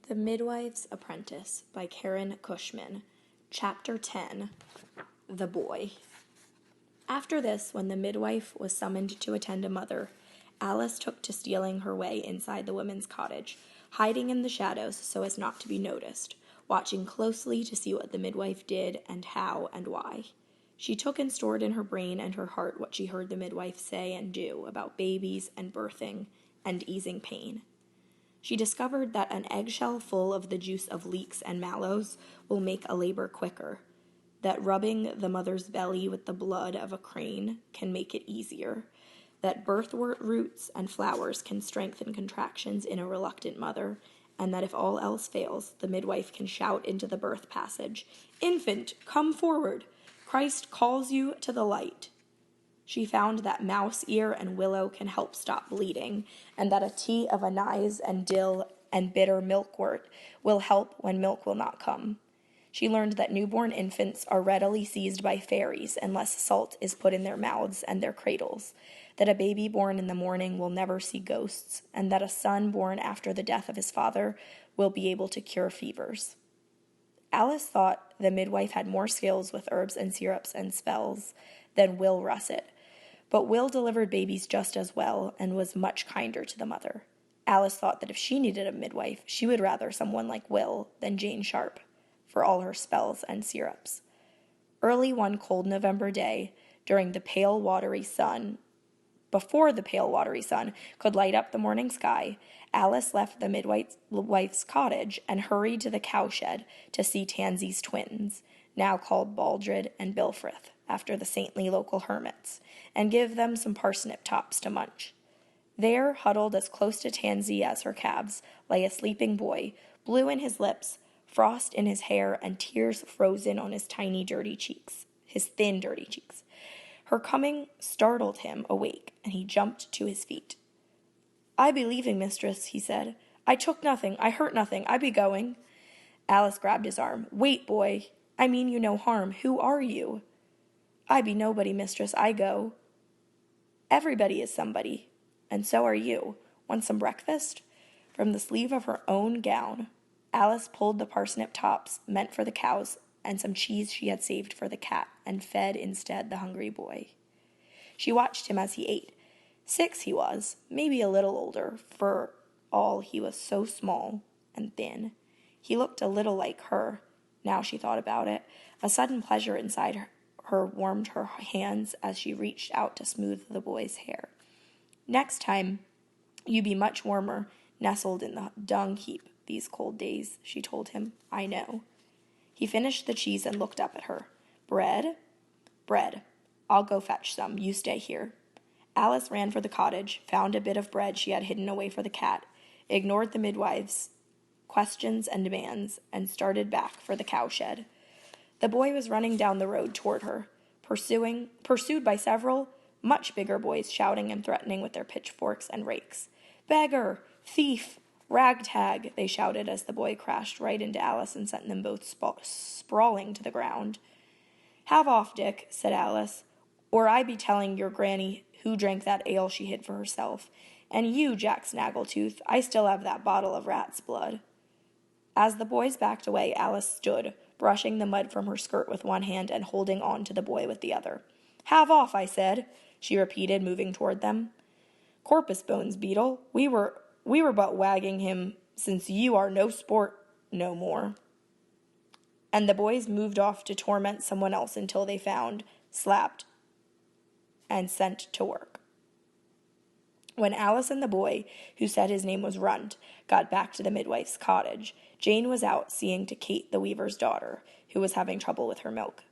The Midwife's Apprentice by Karen Cushman. Chapter 10. The Boy. After this, when the midwife was summoned to attend a mother, Alice took to stealing her way inside the women's cottage, hiding in the shadows so as not to be noticed, watching closely to see what the midwife did and how and why. She took and stored in her brain and her heart what she heard the midwife say and do about babies and birthing and easing pain. She discovered that an eggshell full of the juice of leeks and mallows will make a labor quicker, that rubbing the mother's belly with the blood of a crane can make it easier, that birthwort roots and flowers can strengthen contractions in a reluctant mother, and that if all else fails, the midwife can shout into the birth passage, "Infant, come forward! Christ calls you to the light." She found that mouse ear and willow can help stop bleeding, and that a tea of anise and dill and bitter milkwort will help when milk will not come. She learned that newborn infants are readily seized by fairies unless salt is put in their mouths and their cradles, that a baby born in the morning will never see ghosts, and that a son born after the death of his father will be able to cure fevers. Alice thought the midwife had more skills with herbs and syrups and spells than Will Russet, but Will delivered babies just as well and was much kinder to the mother. Alice thought that if she needed a midwife, she would rather someone like Will than Jane Sharp, for all her spells and syrups. Early one cold November day, before the pale watery sun could light up the morning sky, Alice left the midwife's cottage and hurried to the cowshed to see Tansy's twins, now called Baldred and Bilfrith, after the saintly local hermits, and give them some parsnip tops to munch. There, huddled as close to Tansy as her calves, lay a sleeping boy, blue in his lips, frost in his hair, and tears frozen on his thin, dirty cheeks. Her coming startled him awake, and he jumped to his feet. "I be leaving, mistress," he said. "I took nothing, I hurt nothing, I be going." Alice grabbed his arm. "Wait, boy. I mean you no harm. Who are you?" "I be nobody, mistress, I go." "Everybody is somebody, and so are you. Want some breakfast?" From the sleeve of her own gown, Alice pulled the parsnip tops meant for the cows and some cheese she had saved for the cat, and fed instead the hungry boy. She watched him as he ate. 6 he was, maybe a little older, for all he was so small and thin. He looked a little like her, now she thought about it. A sudden pleasure inside her warmed her hands as she reached out to smooth the boy's hair. "Next time, you be much warmer, nestled in the dung heap these cold days," she told him. "I know." He finished the cheese and looked up at her. "Bread?" "Bread. I'll go fetch some. You stay here." Alice ran for the cottage, found a bit of bread she had hidden away for the cat, ignored the midwife's questions and demands, and started back for the cowshed. The boy was running down the road toward her, pursued by several much bigger boys shouting and threatening with their pitchforks and rakes. "Beggar! Thief! Ragtag!" they shouted as the boy crashed right into Alice and sent them both sprawling to the ground. "Have off, Dick," said Alice, "or I be telling your granny who drank that ale she hid for herself. And you, Jack Snaggletooth, I still have that bottle of rat's blood." As the boys backed away, Alice stood, brushing the mud from her skirt with one hand and holding on to the boy with the other. "Have off, I said," she repeated, moving toward them. "Corpus bones, Beetle, we were but wagging him, since you are no sport no more." And the boys moved off to torment someone else until they found, slapped, and sent to work. When Alice and the boy, who said his name was Runt, got back to the midwife's cottage, Jane was out seeing to Kate, the weaver's daughter, who was having trouble with her milk.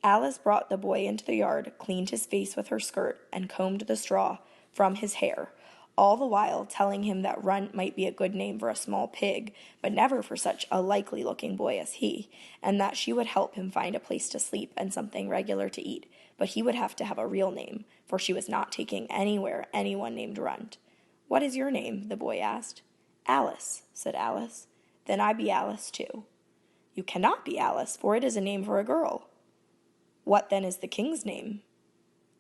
Alice brought the boy into the yard, cleaned his face with her skirt, and combed the straw from his hair, all the while telling him that Runt might be a good name for a small pig, but never for such a likely-looking boy as he, and that she would help him find a place to sleep and something regular to eat, but he would have to have a real name, for she was not taking anywhere anyone named Runt. "What is your name?" the boy asked. "Alice," said Alice. "Then I be Alice, too." "You cannot be Alice, for it is a name for a girl." "What then is the king's name?"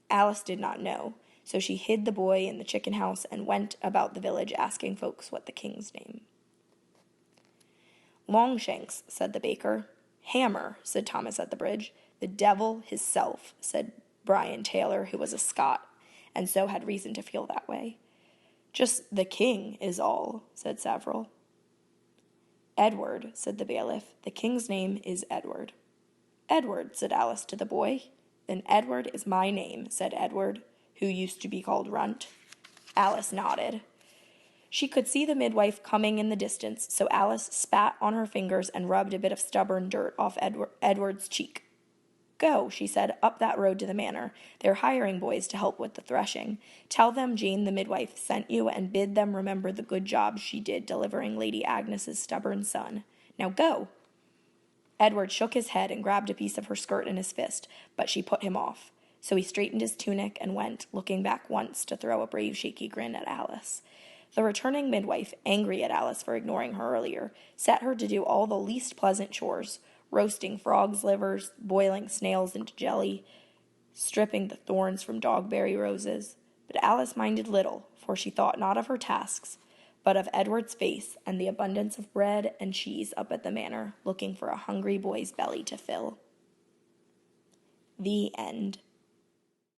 Alice did not know, so she hid the boy in the chicken house and went about the village asking folks what the king's name. Longshanks, said the baker. Hammer, said Thomas at the bridge. The devil hisself, said Brian Taylor, who was a Scot, and so had reason to feel that way. Just the king is all, said several. Edward, said the bailiff. The king's name is Edward. Edward, said Alice to the boy. Then Edward is my name, said Edward, who used to be called Runt. Alice nodded. She could see the midwife coming in the distance, so Alice spat on her fingers and rubbed a bit of stubborn dirt off Edward's cheek. Go, she said, up that road to the manor. They're hiring boys to help with the threshing. Tell them Jane the midwife sent you, and bid them remember the good job she did delivering Lady Agnes's stubborn son. Now go. Edward shook his head and grabbed a piece of her skirt in his fist, but she put him off. So he straightened his tunic and went, looking back once to throw a brave shaky grin at Alice. The returning midwife, angry at Alice for ignoring her earlier, set her to do all the least pleasant chores, roasting frogs' livers, boiling snails into jelly, stripping the thorns from dogberry roses. But Alice minded little, for she thought not of her tasks, but of Edward's face and the abundance of bread and cheese up at the manor, looking for a hungry boy's belly to fill. The end.